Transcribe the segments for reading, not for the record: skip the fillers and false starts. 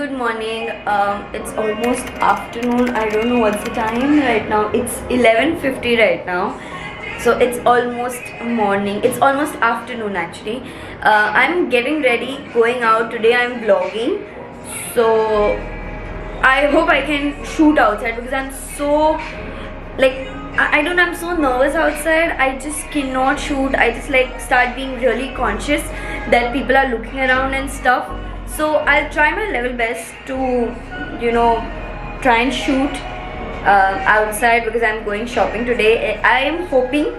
good morning. It's almost afternoon. I don't know what's the time right now. It's 11:50 right now. So it's almost morning. It's almost afternoon actually. I'm getting ready, going out. Today I'm vlogging. So I hope I can shoot outside because I'm so like I don't know, I'm so nervous outside. I just cannot shoot. I just like start being really conscious that people are looking around and stuff. So I'll try my level best to, try and shoot outside because I'm going shopping today. I am hoping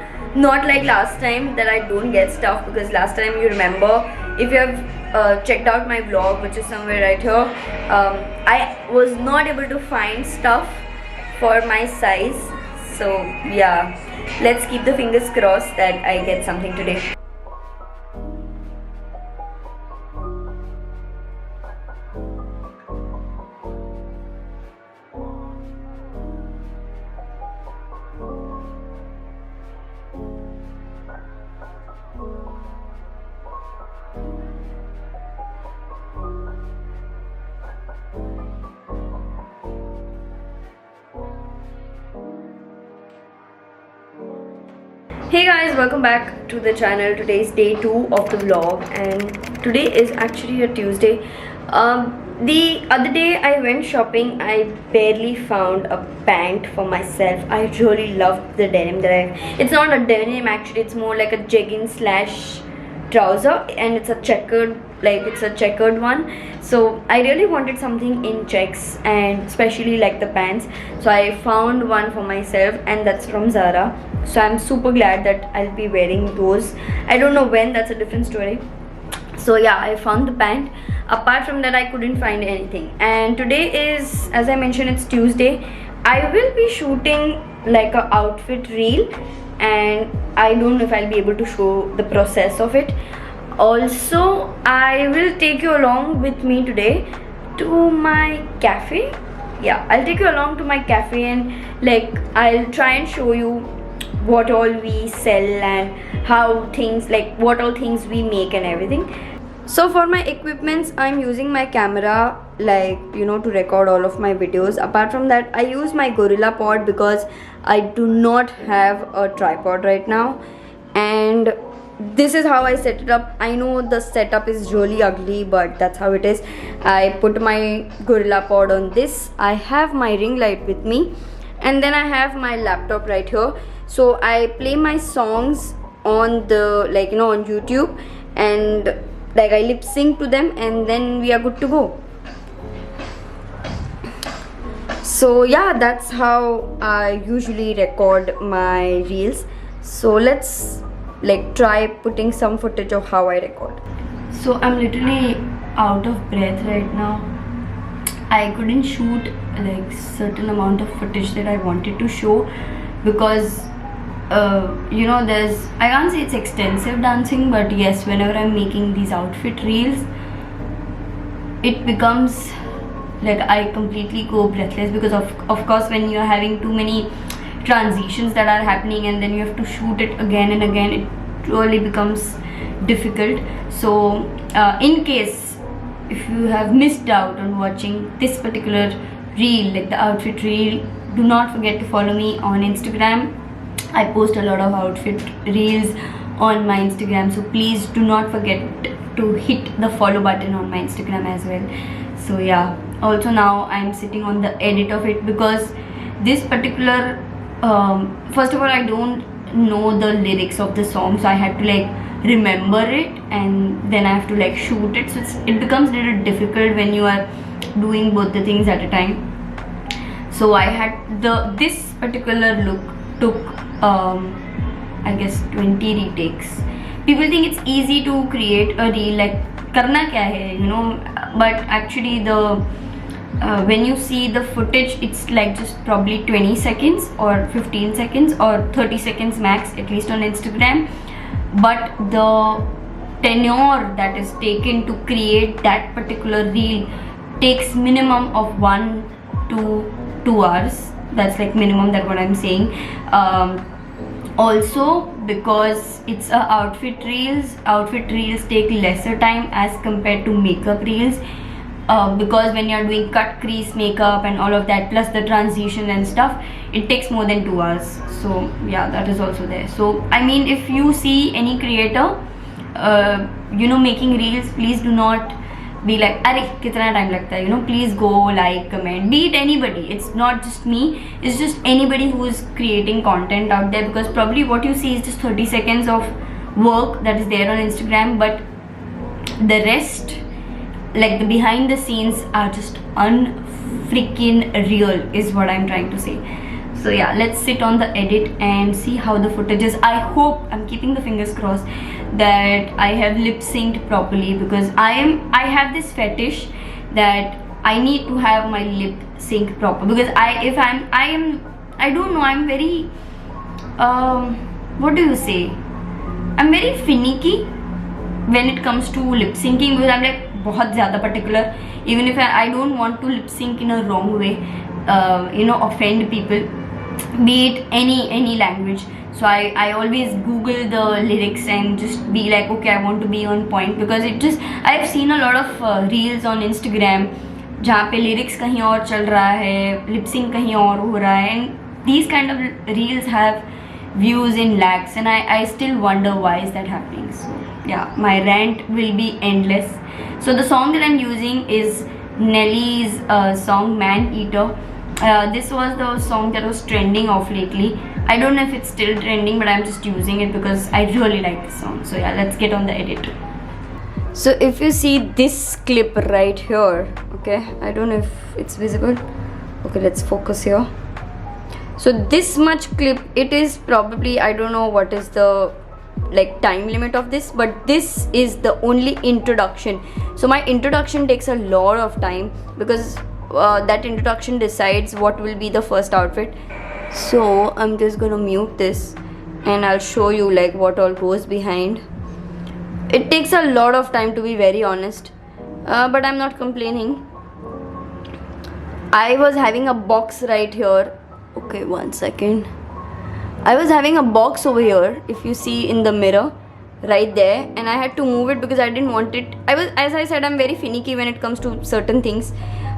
not like last time that I don't get stuff, because last time, you remember, if you have checked out my vlog, which is somewhere right here, I was not able to find stuff for my size. So yeah, let's keep the fingers crossed that I get something today. Hey guys, welcome back to the channel. Today is day 2 of the vlog and today is actually a Tuesday. The other day I went shopping. I barely found a pant for myself. I really loved the denim that it's not a denim actually, it's more like a jegging slash trouser, and it's a checkered one. So I really wanted something in checks, and especially like the pants. So I found one for myself, and that's from Zara. So I'm super glad that I'll be wearing those. I don't know when, that's a different story. So yeah, I found the pant. Apart from that, I couldn't find anything. And today is, as I mentioned, it's Tuesday. I will be shooting like a outfit reel, and I don't know if I'll be able to show the process of it. Also, I will take you along with me today to my cafe. Yeah, I'll take you along to my cafe, and like I'll try and show you what all we sell and how things, like what all things we make and everything. So for my equipments, I'm using my camera, like, to record all of my videos. Apart from that, I use my GorillaPod because I do not have a tripod right now, and this is how I set it up. I know the setup is really ugly, but that's how it is. I put my GorillaPod on this. I have my ring light with me, and then I have my laptop right here. So I play my songs on the on YouTube, and like I lip sync to them, and then we are good to go. So yeah, that's how I usually record my reels. So let's try putting some footage of how I record. So I'm literally out of breath right now. I couldn't shoot certain amount of footage that I wanted to show because I can't say it's extensive dancing, but yes, whenever I'm making these outfit reels, it becomes like I completely go breathless because of course when you're having too many transitions that are happening and then you have to shoot it again and again, it really becomes difficult. So in case if you have missed out on watching this particular reel, like the outfit reel, do not forget to follow me on Instagram. I post a lot of outfit reels on my Instagram, so please do not forget to hit the follow button on my Instagram as well. So yeah, also now I'm sitting on the edit of it because this particular first of all, I don't know the lyrics of the song, so I had to remember it, and then I have to shoot it. So it becomes a little difficult when you are doing both the things at a time. So I had this particular look took I guess 20 retakes. People think it's easy to create a reel, karna kya hai, but actually the when you see the footage, it's just probably 20 seconds or 15 seconds or 30 seconds max, at least on Instagram. But the tenure that is taken to create that particular reel takes minimum of 1 to 2 hours. That's minimum, that what I'm saying. Also, because it's a outfit reels take lesser time as compared to makeup reels. because when you're doing cut, crease, makeup and all of that, plus the transition and stuff, it takes more than 2 hours. So yeah, that is also there. So I mean, if you see any creator making reels, please do not be like, "Arey, kitna time lagta hai?" Please go, like, comment. Be it anybody. It's not just me. It's just anybody who is creating content out there, because probably what you see is just 30 seconds of work that is there on Instagram, but the rest, like the behind the scenes, are just unfreaking real, is what I'm trying to say. So yeah, let's sit on the edit and see how the footage is. I hope, I'm keeping the fingers crossed that I have lip synced properly, because I have this fetish that I need to have my lip sync proper, because I don't know, I'm very what do you say, I'm very finicky when it comes to lip syncing, because I'm like बहुत ज़्यादा particular. Even if I don't want to lip sync in a wrong way, offend people, be it any language. So I always Google the lyrics and just be like, okay, I want to be on point, because I've seen a lot of reels on Instagram जहाँ पे lyrics कहीं और चल रहा है, lip sync कहीं और हो रहा है, and these kind of reels have views in lakhs, and I still wonder why is that happening. So yeah, my rant will be endless. So the song that I'm using is Nelly's song Man Eater. This was the song that was trending of lately. I don't know if it's still trending, but I'm just using it because I really like this song. So yeah, let's get on the edit. So if you see this clip right here, okay, I don't know if it's visible. Okay, let's focus here. So this much clip, it is probably, I don't know what is the like time limit of this, but this is the only introduction. So my introduction takes a lot of time, because that introduction decides what will be the first outfit. So I'm just gonna mute this and I'll show you like what all goes behind. It takes a lot of time, to be very honest, but I'm not complaining. I was having a box right here. Okay, 1 second. I was having a box over here, if you see in the mirror right there, and I had to move it because I didn't want it. As I said, I'm very finicky when it comes to certain things.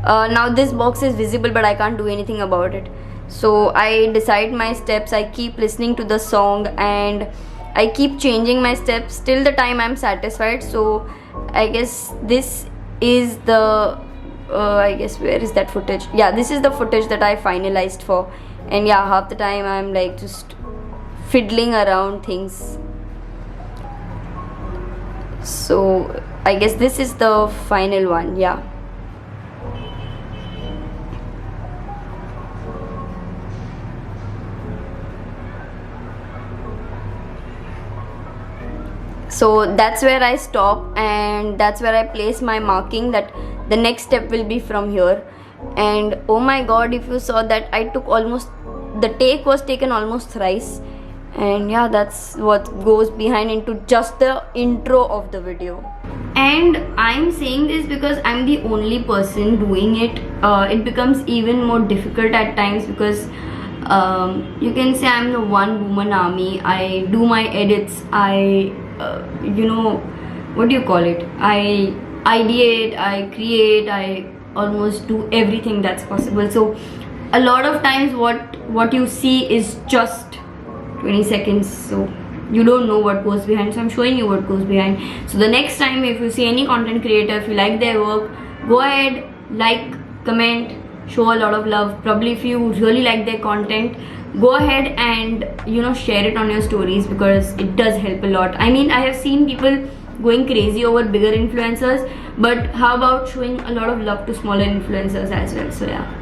Now this box is visible, but I can't do anything about it. So I decide my steps, I keep listening to the song, and I keep changing my steps till the time I'm satisfied. So I guess this is the I guess, where is that footage? Yeah, this is the footage that I finalized for. And yeah, half the time I'm like just fiddling around things. So I guess this is the final one. Yeah. So that's where I stop, and that's where I place my marking that the next step will be from here. And oh my god, if you saw that, I took almost, the take was taken almost thrice. And yeah, that's what goes behind into just the intro of the video. And I'm saying this because I'm the only person doing it. It becomes even more difficult at times, because you can say I'm the one woman army. I do my edits, I what do you call it, I ideate, I create, I almost do everything that's possible. So a lot of times what you see is just 20 seconds, so you don't know what goes behind. So I'm showing you what goes behind. So the next time if you see any content creator, if you like their work, go ahead, like, comment, show a lot of love. Probably if you really like their content, go ahead and share it on your stories, because it does help a lot. I mean, I have seen people going crazy over bigger influencers, but how about showing a lot of love to smaller influencers as well? So yeah.